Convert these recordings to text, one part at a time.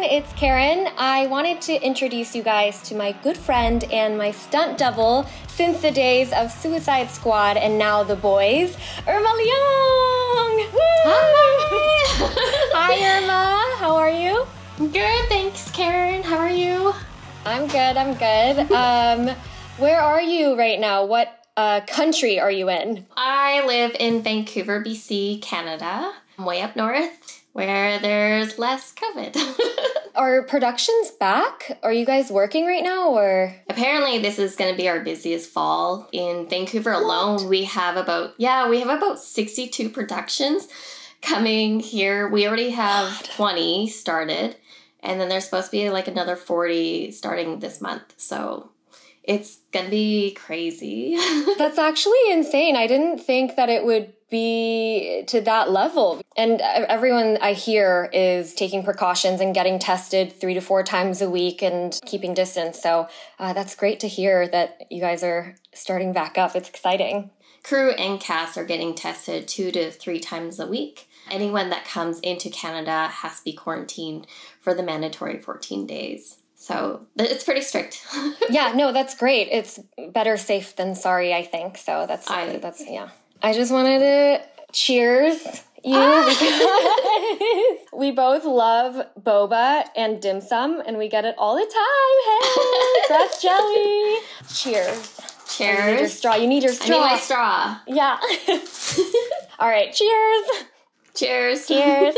it's Karen. I wanted to introduce you guys to my good friend and my stunt double since the days of Suicide Squad and now The Boys, Irma Leong! Woo! Hi! Hi, Irma. How are you? Good, thanks, Karen. How are you? I'm good. Where are you right now? What country are you in? I live in Vancouver, BC, Canada. I'm way up north, where there's less COVID. Are productions back? Are you guys working right now, or? Apparently, this is going to be our busiest fall. In Vancouver alone, we have about 62 productions coming here. We already have 20 started, and then there's supposed to be like another 40 starting this month. So it's going to be crazy. That's actually insane. I didn't think that it would be to that level. And everyone I hear is taking precautions and getting tested 3 to 4 times a week and keeping distance. So that's great to hear that you guys are starting back up. It's exciting. Crew and cast are getting tested 2 to 3 times a week. Anyone that comes into Canada has to be quarantined for the mandatory 14 days. So it's pretty strict. Yeah, no, that's great. It's better safe than sorry, I think. So that's yeah. I just wanted to cheers you because we both love boba and dim sum and we get it all the time. Hey, grass jelly. Cheers. Cheers. You need your straw. You need your straw. I need my straw. Yeah. All right. Cheers. Cheers. Cheers.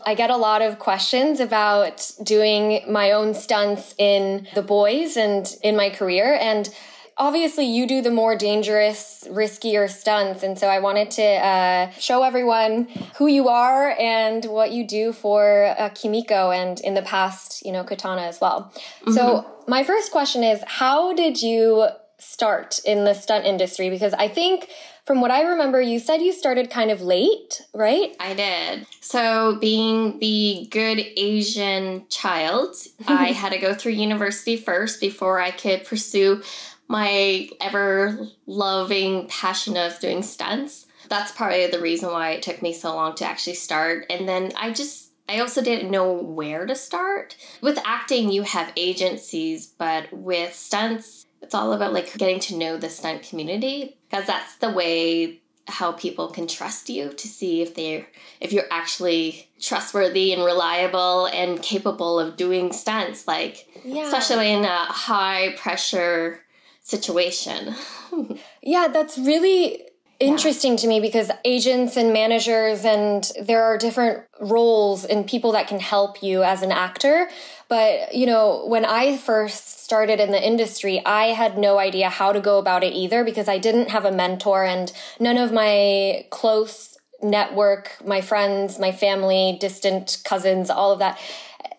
I get a lot of questions about doing my own stunts in The Boys and in my career. And obviously you do the more dangerous, riskier stunts. And so I wanted to show everyone who you are and what you do for Kimiko and in the past, Katana as well. Mm-hmm. So my first question is, how did you start in the stunt industry? Because I think from what I remember, you said you started kind of late, right? I did. So being the good Asian child, I had to go through university first before I could pursue my ever-loving passion of doing stunts. That's probably the reason why it took me so long to actually start. And then I also didn't know where to start. With acting, you have agencies, but with stunts, it's all about getting to know the stunt community, because that's the way how people can trust you to see if you're actually trustworthy and reliable and capable of doing stunts, especially in a high pressure situation. Yeah, that's really interesting to me because agents and managers and there are different roles and people that can help you as an actor. But, when I first started in the industry, I had no idea how to go about it either because I didn't have a mentor and none of my close network, my friends, my family, distant cousins, all of that,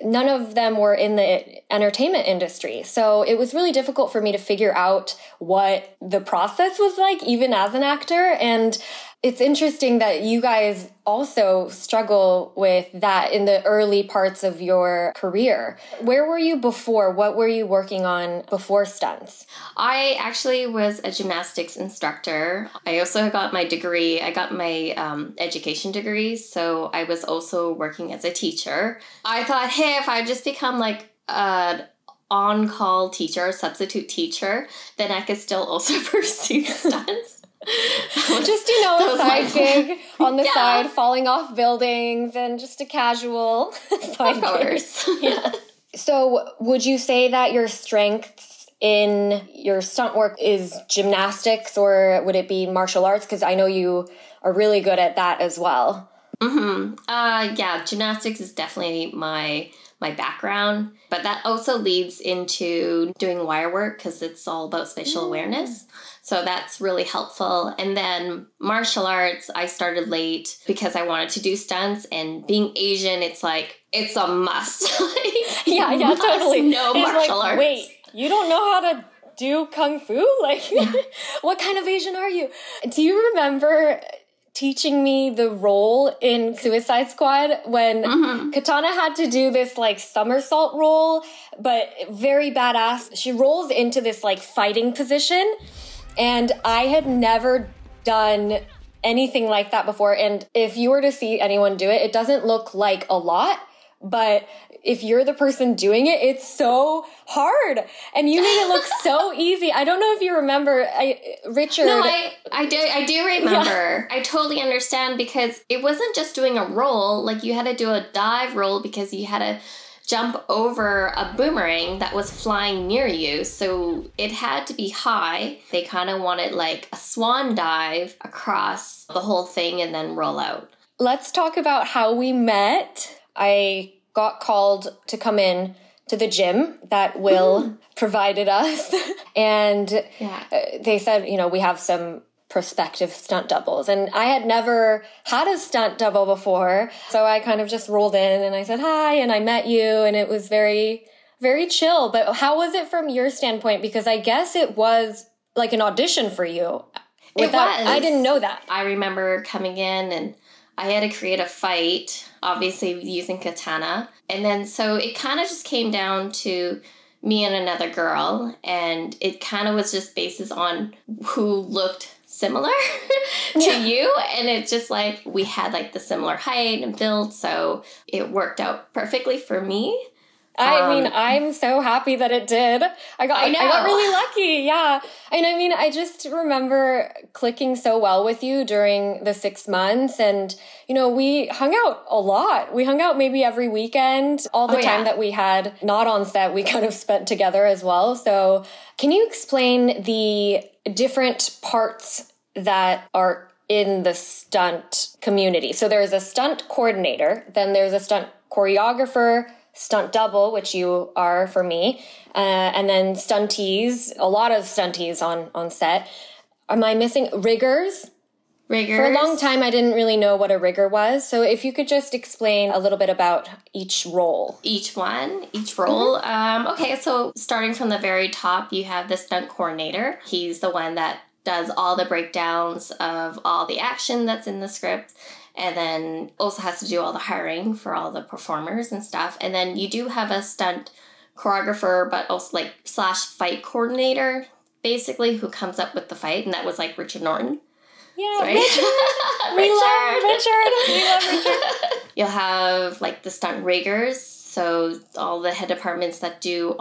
none of them were in the entertainment industry. So it was really difficult for me to figure out what the process was like, even as an actor. And it's interesting that you guys also struggle with that in the early parts of your career. Where were you before? What were you working on before stunts? I actually was a gymnastics instructor. I also got my degree. I got my education degree. So I was also working as a teacher. I thought, hey, if I just become an on-call teacher, substitute teacher, then I could still also pursue stunts. Just, a side gig on the side, falling off buildings and just a casual side gig. Yeah. So would you say that your strengths in your stunt work is gymnastics or would it be martial arts? Because I know you are really good at that as well. Mm-hmm. Gymnastics is definitely my background, but that also leads into doing wire work because it's all about spatial awareness. So that's really helpful. And then martial arts, I started late because I wanted to do stunts, and being Asian, it's a must. Totally. No martial arts. Wait, you don't know how to do kung fu? What kind of Asian are you? Do you remember teaching me the role in Suicide Squad when Katana had to do this somersault roll, but very badass. She rolls into this fighting position, and I had never done anything like that before. And if you were to see anyone do it, it doesn't look like a lot. But if you're the person doing it, it's so hard. And you made it look so easy. I don't know if you remember, Richard. No, I do remember. Yeah. I totally understand, because it wasn't just doing a roll. Like, you had to do a dive roll because you had to jump over a boomerang that was flying near you. So it had to be high. They kind of wanted like a swan dive across the whole thing and then roll out. Let's talk about how we met. I got called to come in to the gym that Will provided us. And they said, you know, we have some prospective stunt doubles. And I had never had a stunt double before. So I kind of just rolled in and I said, hi, and I met you. And it was very, very chill. But how was it from your standpoint? Because I guess it was like an audition for you. It was. I didn't know that. I remember coming in and I had to create a fight, obviously using katana. And then so it kind of just came down to me and another girl. And it kind of was just basis on who looked similar to you. And it's just like we had like the similar height and build. So it worked out perfectly for me. I mean, I'm so happy that it did. I got really lucky. Yeah. And I mean, I just remember clicking so well with you during the 6 months. And, you know, we hung out a lot. We hung out maybe every weekend. All the time that we had not on set, we kind of spent together as well. So can you explain the different parts that are in the stunt community? So there's a stunt coordinator, then there's a stunt choreographer, stunt double, which you are for me, and then stunties, a lot of stunties on set. Am I missing riggers? Riggers. For a long time, I didn't really know what a rigger was. So if you could just explain a little bit about each role. Each role. Okay, so starting from the very top, you have the stunt coordinator. He's the one that does all the breakdowns of all the action that's in the script. And then also has to do all the hiring for all the performers and stuff. And then you do have a stunt choreographer, but also like / fight coordinator, basically, who comes up with the fight. And that was like Richard Norton. Yeah, right? Richard. We love Richard. We love Richard. You'll have like the stunt riggers. So all the head departments that do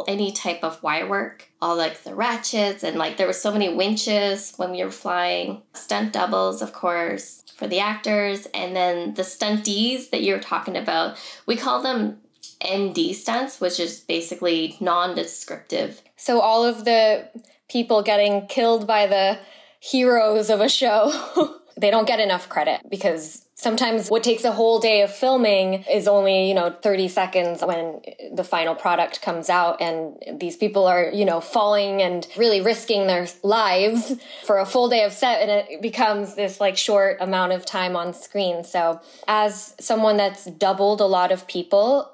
any type of wire work, all like the ratchets, and like there were so many winches when we were flying. Stunt doubles, of course, for the actors. And then the stunties that you're talking about, we call them ND stunts, which is basically non-descriptive. So all of the people getting killed by the heroes of a show, they don't get enough credit, because sometimes what takes a whole day of filming is only, 30 seconds when the final product comes out. And these people are, falling and really risking their lives for a full day of set. And it becomes this like short amount of time on screen. So as someone that's doubled a lot of people,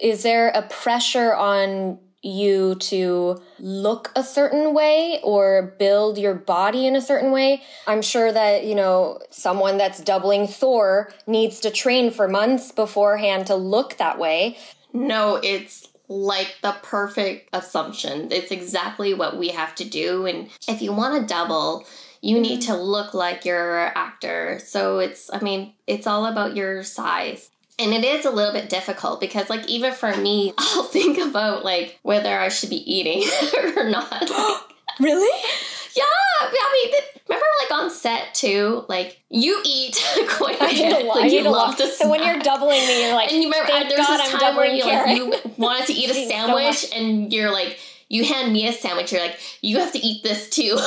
is there a pressure on you to look a certain way or build your body in a certain way? I'm sure that, someone that's doubling Thor needs to train for months beforehand to look that way. No, it's like the perfect assumption. It's exactly what we have to do. And if you want to double, you need to look like your actor. So it's all about your size. And it is a little bit difficult because, like, even for me, I'll think about, like, whether I should be eating or not. Really? Yeah. Remember, like, on set, too, like, you eat quite a bit. I eat a lot. So when you're doubling me, you're like, and you remember, thank there's God this I'm time where doubling you wanted to eat a sandwich, and you're like, you hand me a sandwich, you're like, you have to eat this, too.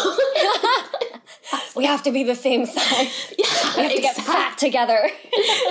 We have to be the same size. Yeah, we have to get fat together.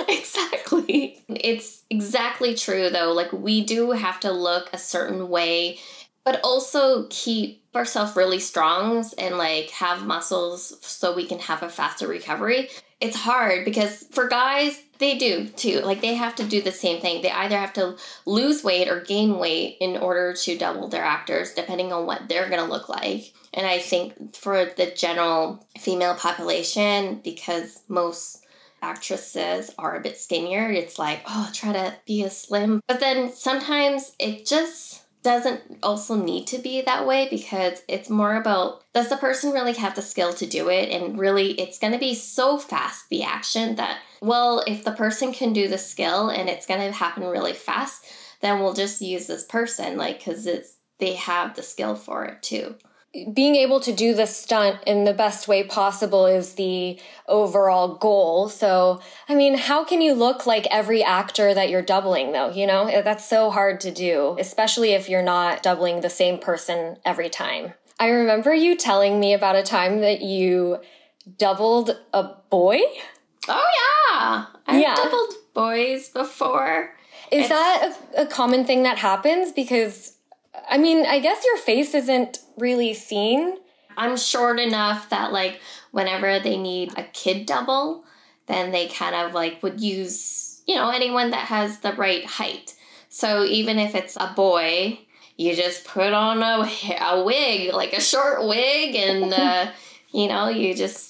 Exactly. It's exactly true, though. Like, we do have to look a certain way, but also keep ourselves really strong and, like, have muscles so we can have a faster recovery. It's hard because for guys, they do, too. Like, they have to do the same thing. They either have to lose weight or gain weight in order to double their actors, depending on what they're going to look like. And I think for the general female population, because most actresses are a bit skinnier, it's like, oh, try to be as slim. But then sometimes it just doesn't also need to be that way, because it's more about, does the person really have the skill to do it? And really, it's going to be so fast, the action, that, well, if the person can do the skill and it's going to happen really fast, then we'll just use this person, like, because they have the skill for it too. Being able to do the stunt in the best way possible is the overall goal. So, I mean, how can you look like every actor that you're doubling, though? You know, that's so hard to do, especially if you're not doubling the same person every time. I remember you telling me about a time that you doubled a boy. Oh, yeah. I've doubled boys before. Is that a common thing that happens? Because, I mean, I guess your face isn't really seen. I'm short enough that, like, whenever they need a kid double, then they kind of, like, would use, you know, anyone that has the right height. So even if it's a boy, you just put on a wig, like a short wig, and, you know, you just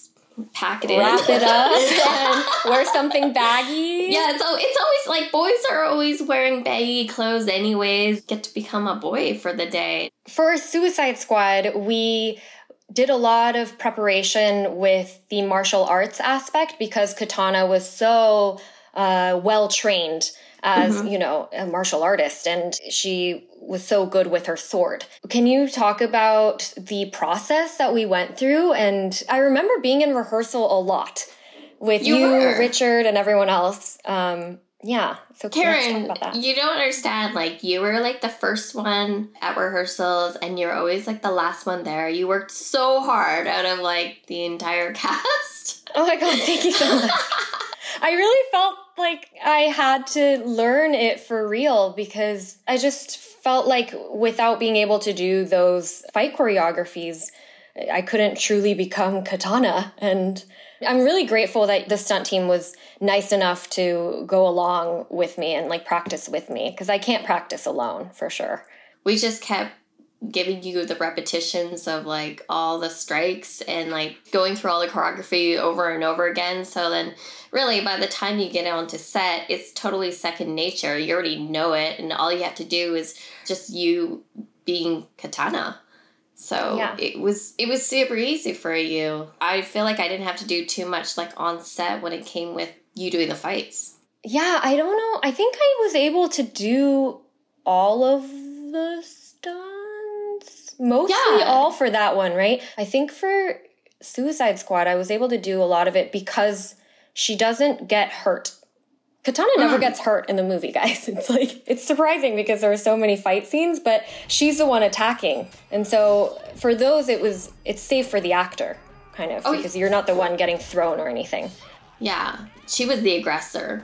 pack it in. Wrap it up and wear something baggy. Yeah, it's always, like, boys are always wearing baggy clothes anyways. Get to become a boy for the day. For Suicide Squad, we did a lot of preparation with the martial arts aspect because Katana was so well trained as, you know, a martial artist, and she was so good with her sword. Can you talk about the process that we went through? And I remember being in rehearsal a lot with you Richard, and everyone else. Yeah. So Karen, let's talk about that. You don't understand. Like, you were, like, the first one at rehearsals, and you're always, like, the last one there. You worked so hard out of, like, the entire cast. Oh my God, thank you so much. I really felt like I had to learn it for real, because I just felt like without being able to do those fight choreographies, I couldn't truly become Katana. And I'm really grateful that the stunt team was nice enough to go along with me and, like, practice with me, because I can't practice alone for sure. We just kept giving you the repetitions of, like, all the strikes and, like, going through all the choreography over and over again. So then really by the time you get onto set, it's totally second nature. You already know it, and all you have to do is just you being Katana. So yeah. it was super easy for you. I feel like I didn't have to do too much, like, on set when it came with you doing the fights. Yeah, I don't know. I think I was able to do all of the stunts. Mostly all for that one, right? I think for Suicide Squad, I was able to do a lot of it because she doesn't get hurt. Katana never gets hurt in the movie, guys. It's like, it's surprising because there are so many fight scenes, but she's the one attacking. And so for those, it's safe for the actor, kind of, because you're not the one getting thrown or anything. Yeah, she was the aggressor.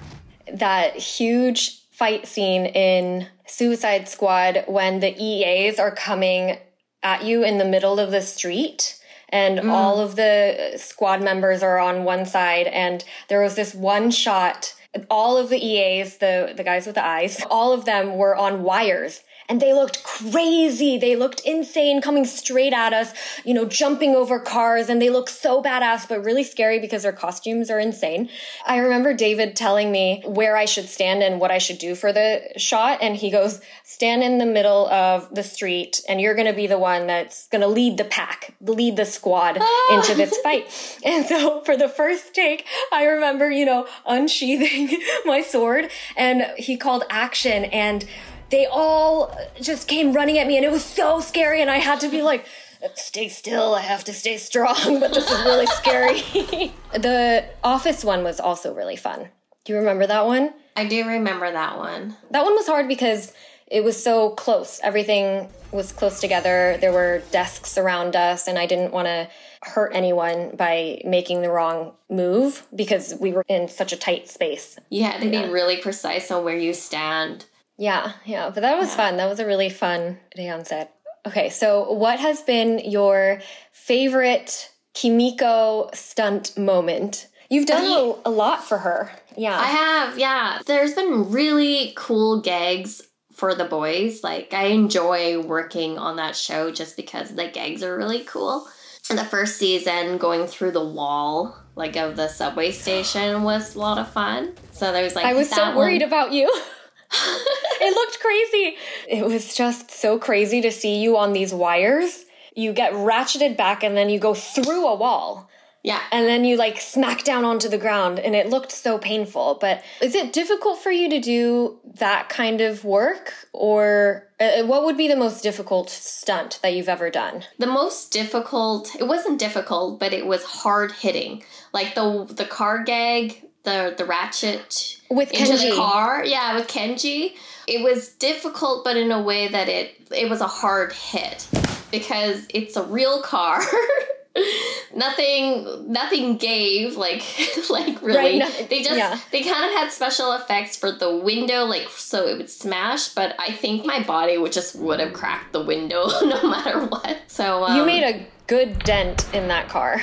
That huge fight scene in Suicide Squad when the EAs are coming at you in the middle of the street, and all of the squad members are on one side, and there was this one shot. All of the EAs, the guys with the eyes, all of them were on wires, and they looked crazy. They looked insane, coming straight at us, you know, jumping over cars, and they look so badass, but really scary because their costumes are insane. I remember David telling me where I should stand and what I should do for the shot, and he goes, stand in the middle of the street, and you're going to be the one that's going to lead the pack, lead the squad into this fight. And so for the first take, I remember, you know, unsheathing my sword, and he called action, and they all just came running at me, and it was so scary, and I had to be like, stay still, I have to stay strong, but this is really scary. The Office one was also really fun. Do you remember that one? I do remember that one. That one was hard because it was so close. Everything was close together. There were desks around us, and I didn't want to hurt anyone by making the wrong move because we were in such a tight space. You had to be really precise on where you stand. Yeah, but that was fun. That was a really fun day on set. Okay, so what has been your favorite Kimiko stunt moment? You've done a lot for her. Yeah. I have, yeah. There's been really cool gags for the boys. Like, I enjoy working on that show just because the gags are really cool. And the first season, going through the wall, like, of the subway station was a lot of fun. So there's, like, I was so worried about you. It looked crazy. It was just so crazy to see you on these wires. You get ratcheted back and then you go through a wall. Yeah. And then you like smack down onto the ground and it looked so painful. But is it difficult for you to do that kind of work? Or what would be the most difficult stunt that you've ever done? The most difficult, it wasn't difficult, but it was hard hitting. Like the car gag, the ratchet with into Kenji. the car. Yeah, with Kenji. It was difficult, but in a way that it was a hard hit because it's a real car. Nothing gave like really. Right, they kind of had special effects for the window, like so it would smash, but I think my body would have cracked the window no matter what. So you made a good dent in that car.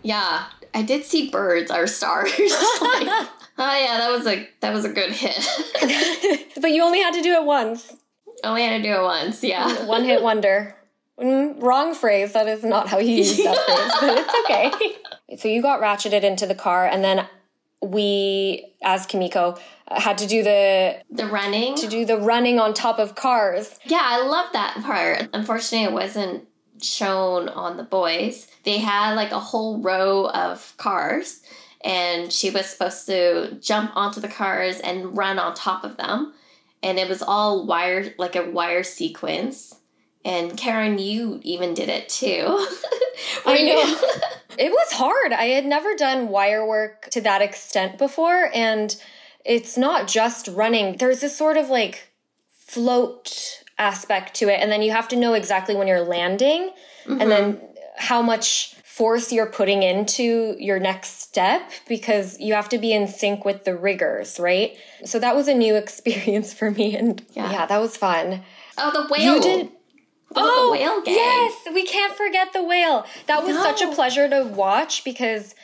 Yeah, I did see birds or stars. Oh yeah, that was a good hit. But you only had to do it once. Only had to do it once, yeah. One hit wonder. Wrong phrase. That is not how you use that phrase, but it's okay. So you got ratcheted into the car, and then we, as Kimiko, had to do the running. To do the running on top of cars. Yeah, I love that part. Unfortunately, it wasn't shown on the boys. They had like a whole row of cars, and she was supposed to jump onto the cars and run on top of them. And it was all wire, like a wire sequence. And Karen, you even did it too. I know. It was hard. I had never done wire work to that extent before. And it's not just running. There's this sort of like float aspect to it. And then you have to know exactly when you're landing and then how much force you're putting into your next step because you have to be in sync with the riggers, right? So that was a new experience for me. And yeah that was fun. Oh, the whale. You did. The whale gang. Yes, we can't forget the whale. That was such a pleasure to watch because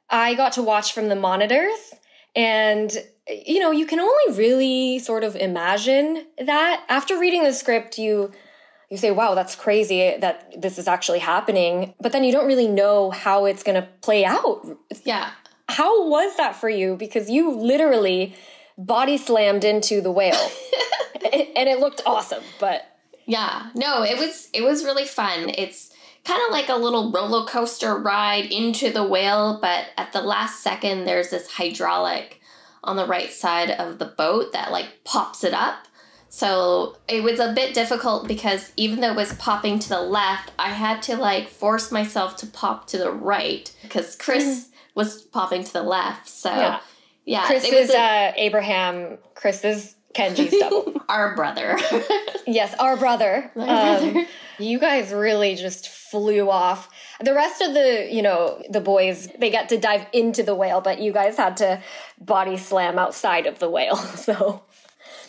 I got to watch from the monitors. And, you know, you can only really sort of imagine that. After reading the script, you say, wow, that's crazy that this is actually happening. But then you don't really know how it's going to play out. Yeah. How was that for you? Because you literally body slammed into the whale. And it looked awesome, but... Yeah, no, it was really fun. It's kind of like a little roller coaster ride into the whale, but at the last second, there's this hydraulic on the right side of the boat that like pops it up. So it was a bit difficult because even though it was popping to the left, I had to like force myself to pop to the right because Chris was popping to the left. So yeah, Chris is Abraham. Chris is Kenji's double. Our brother. Yes, our brother. You guys really just flew off. The rest of the boys, they got to dive into the whale, but you guys had to body slam outside of the whale. So,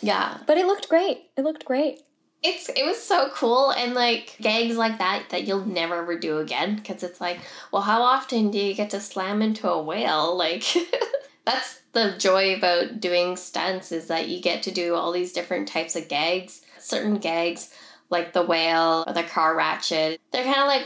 yeah. But it looked great. It looked great. It was so cool, and like gags like that you'll never ever do again because it's like, well, how often do you get to slam into a whale? Like, that's the joy about doing stunts is that you get to do all these different types of gags. Certain gags, like the whale or the car ratchet, they're kind of like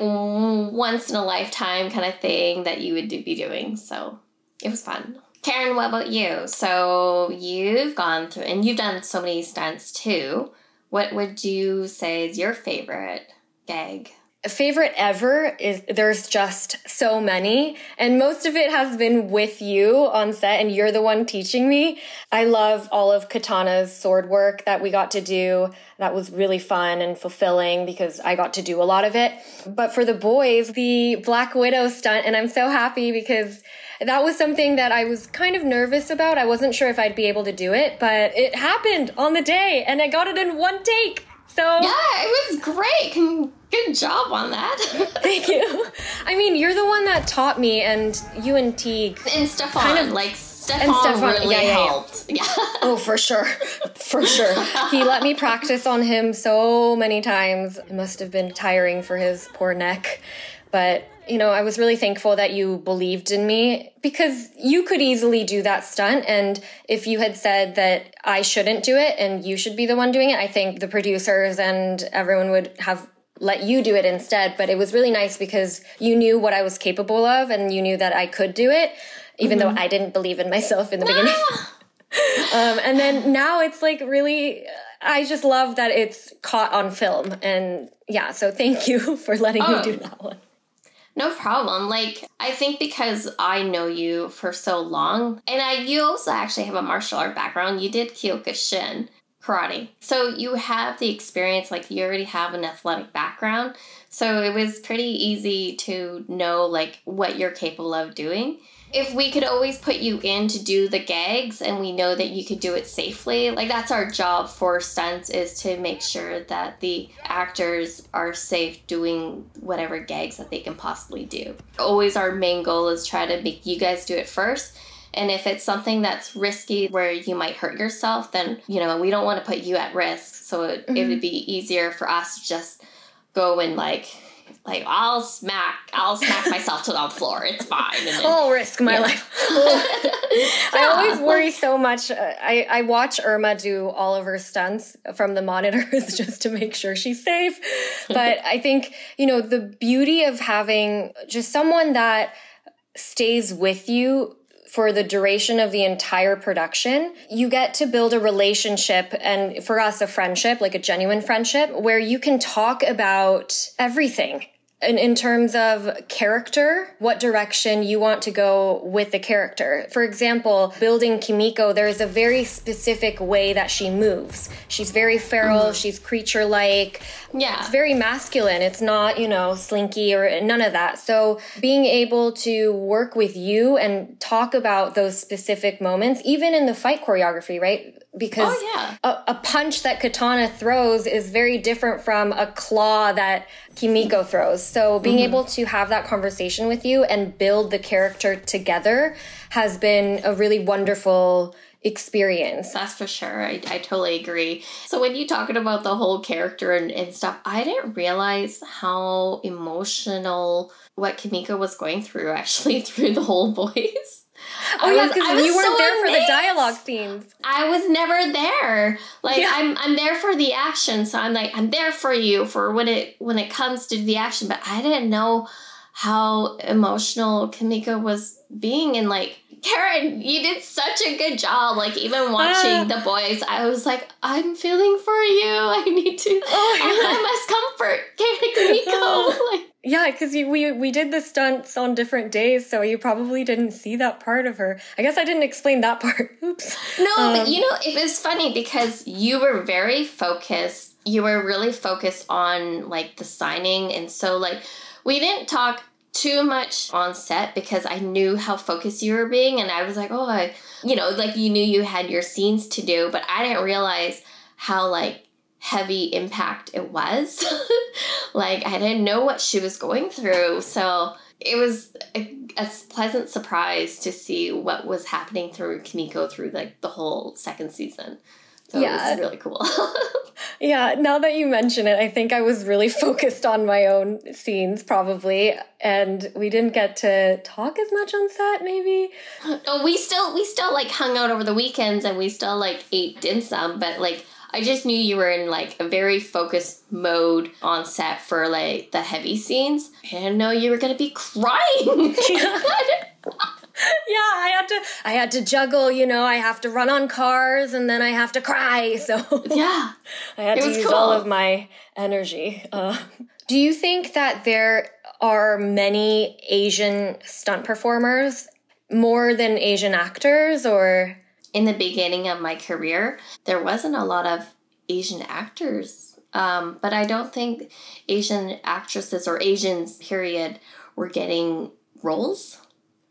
once in a lifetime kind of thing that you would be doing. So it was fun. Karen, what about you? So you've gone through, and you've done so many stunts too. What would you say is your favorite gag? Favorite ever is there's just so many, and most of it has been with you on set, and you're the one teaching me. I love all of Katana's sword work that we got to do. That was really fun and fulfilling because I got to do a lot of it. But for the boys, the Black Widow stunt, and I'm so happy because that was something that I was kind of nervous about. I wasn't sure if I'd be able to do it, but it happened on the day, and I got it in one take. So yeah, it was great. Good job on that. Thank you. I mean, you're the one that taught me, and you and Teague. And Stefan, Stefan really helped. Yeah. Oh, for sure. For sure. He let me practice on him so many times. It must have been tiring for his poor neck. But, I was really thankful that you believed in me because you could easily do that stunt. And if you had said that I shouldn't do it and you should be the one doing it, I think the producers and everyone would have let you do it instead. But it was really nice because you knew what I was capable of and you knew that I could do it, even though I didn't believe in myself in the beginning. And then now it's like really, I just love that it's caught on film. And yeah, so thank you for letting me do that one. No problem. Like, I think because I know you for so long, and you also actually have a martial art background. You did Kyokushin karate. So you have the experience, like you already have an athletic background. So it was pretty easy to know like what you're capable of doing. If we could always put you in to do the gags and we know that you could do it safely, like that's our job for stunts, is to make sure that the actors are safe doing whatever gags that they can possibly do. Always our main goal is try to make you guys do it first. And if it's something that's risky where you might hurt yourself, then, we don't want to put you at risk. So it would be easier for us to just go and like I'll smack myself to the floor. It's fine. And then, I'll risk my life. I always worry so much. I watch Irma do all of her stunts from the monitors just to make sure she's safe. But I think, the beauty of having just someone that stays with you for the duration of the entire production, you get to build a relationship, and for us, a friendship, like a genuine friendship, where you can talk about everything. In terms of character, what direction you want to go with the character. For example, building Kimiko, there is a very specific way that she moves. She's very feral, she's creature-like. Yeah. It's very masculine. It's not, slinky or none of that. So being able to work with you and talk about those specific moments, even in the fight choreography, right? Because a punch that Katana throws is very different from a claw that Kimiko throws. So being able to have that conversation with you and build the character together has been a really wonderful experience. That's for sure. I totally agree. So when you're talking about the whole character and stuff, I didn't realize how emotional what Kimiko was going through actually through the whole voice. Oh yeah, because you weren't there for the dialogue scenes. I was never there. Like I'm there for the action, so I'm there for you for when it comes to the action. But I didn't know how emotional Kimiko was being, and like, Karen, you did such a good job. Like, even watching the boys, I was like, I'm feeling for you. I need to. I must comfort Kimiko. Yeah, because we did the stunts on different days, so you probably didn't see that part of her. I guess I didn't explain that part. Oops. No, but it was funny because you were very focused. You were really focused on like the signing, and so like we didn't talk too much on set because I knew how focused you were being, and I was like, like you knew you had your scenes to do, but I didn't realize how like heavy impact it was. Like, I didn't know what she was going through, so it was a pleasant surprise to see what was happening through Kimiko through like the whole second season. So it was really cool. Yeah, now that you mention it, I think I was really focused on my own scenes probably, and we didn't get to talk as much on set maybe. Oh, we still like hung out over the weekends, and we still like ate dim sum, but like I just knew you were in like a very focused mode on set for like the heavy scenes. I didn't know you were going to be crying. Yeah, I had to juggle, I have to run on cars and then I have to cry. So yeah, I had to use all of my energy. Do you think that there are many Asian stunt performers, more than Asian actors, or? In the beginning of my career, there wasn't a lot of Asian actors. But I don't think Asian actresses or Asians, period, were getting roles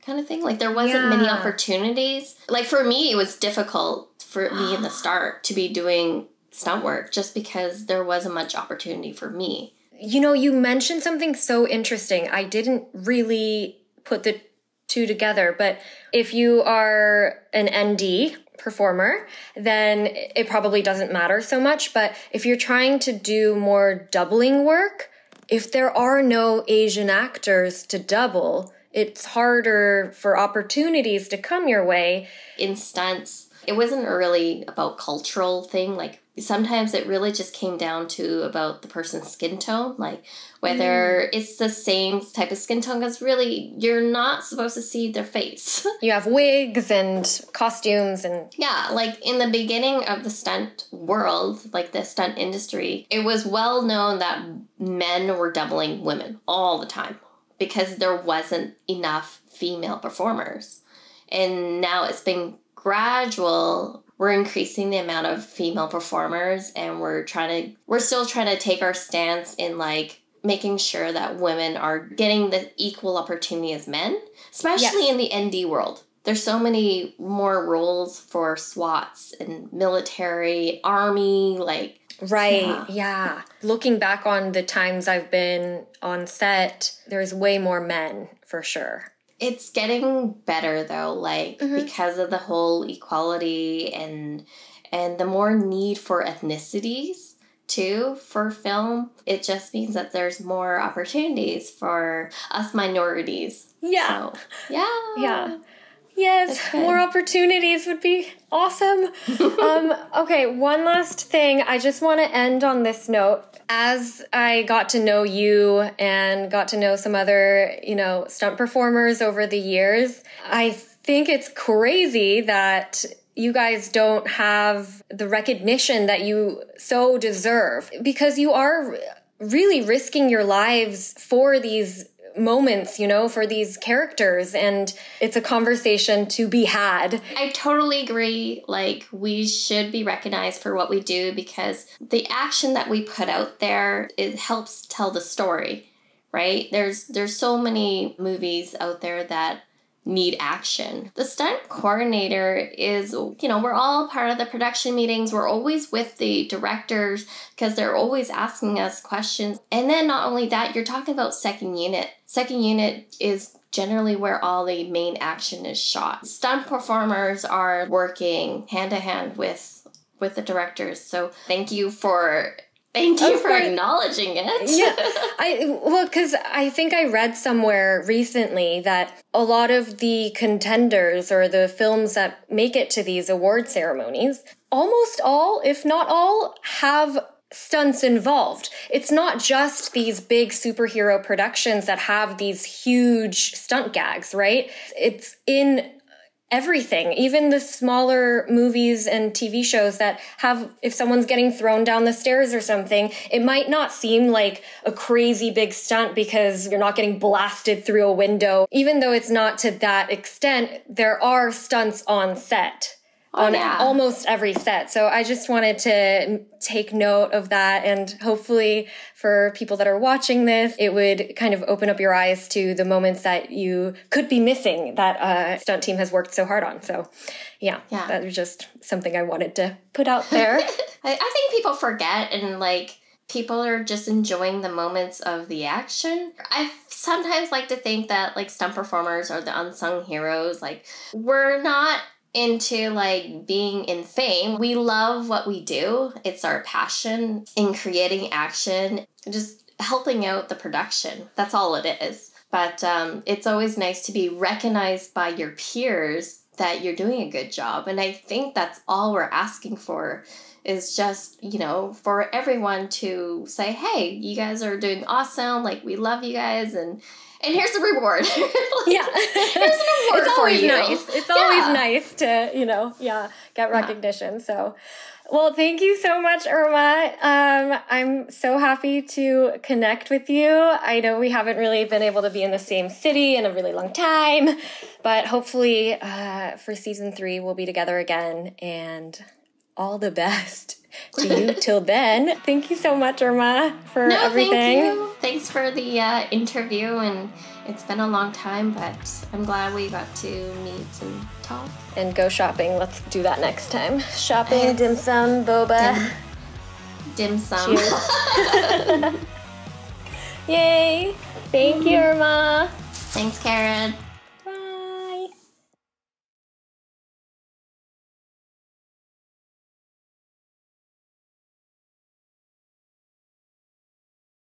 kind of thing. Like, there wasn't many opportunities. Like, for me, it was difficult for me in the start to be doing stunt work just because there wasn't much opportunity for me. You mentioned something so interesting. I didn't really put the two together, but if you are an ND performer, then it probably doesn't matter so much. But if you're trying to do more doubling work, if there are no Asian actors to double, it's harder for opportunities to come your way. In stunts, it wasn't really about cultural thing. Like, sometimes it really just came down to about the person's skin tone, like whether it's the same type of skin tone, because really you're not supposed to see their face. You have wigs and costumes and... Yeah, like in the beginning of the stunt world, like the stunt industry, it was well known that men were doubling women all the time because there wasn't enough female performers. And now it's been gradual. We're increasing the amount of female performers, and we're still trying to take our stance in like making sure that women are getting the equal opportunity as men, especially in the ND world. There's so many more roles for SWATs and military, army, like... Right, yeah. Looking back on the times I've been on set, there's way more men, for sure. It's getting better though, like because of the whole equality and the more need for ethnicities too for film. It just means that there's more opportunities for us minorities. Yeah. So, yeah. Yes, more opportunities would be awesome. Okay, one last thing. I just want to end on this note. As I got to know you and got to know some other, stunt performers over the years, I think it's crazy that you guys don't have the recognition that you so deserve, because you are really risking your lives for these moments, for these characters, and it's a conversation to be had. I totally agree. Like, we should be recognized for what we do, because the action that we put out there, it helps tell the story, right? There's so many movies out there that need action. The stunt coordinator is, we're all part of the production meetings. We're always with the directors because they're always asking us questions. And then not only that, you're talking about second unit. Second unit is generally where all the main action is shot. Stunt performers are working hand to hand with the directors. So thank you for acknowledging it. Yeah, because I think I read somewhere recently that a lot of the contenders or the films that make it to these award ceremonies, almost all, if not all, have stunts involved. It's not just these big superhero productions that have these huge stunt gags, right? It's in everything, even the smaller movies and TV shows that have, if someone's getting thrown down the stairs or something, it might not seem like a crazy big stunt because you're not getting blasted through a window. Even though it's not to that extent, there are stunts on set. Almost every set. So I just wanted to take note of that, and hopefully for people that are watching this, it would kind of open up your eyes to the moments that you could be missing that a stunt team has worked so hard on. So yeah, that was just something I wanted to put out there. I think people forget, and people are just enjoying the moments of the action. I sometimes like to think that stunt performers are the unsung heroes. We're not into being in fame. We love what we do. It's our passion in creating action, just helping out the production. That's all it is. But it's always nice to be recognized by your peers that you're doing a good job. And I think that's all we're asking for, is just, for everyone to say, hey, you guys are doing awesome. We love you guys. And here's the reward. Here's the reward for you. It's always nice to, get recognition. So, well, thank you so much, Irma. I'm so happy to connect with you. I know we haven't really been able to be in the same city in a really long time, but hopefully for season 3, we'll be together again, and all the best to you till then. Thank you so much, Irma, for everything. Thank you. Thanks for the interview, and it's been a long time, but I'm glad we got to meet and talk. And go shopping. Let's do that next time. Shopping, dim sum, boba. Dim sum. Yay. Thank you, Irma. Thanks, Karen.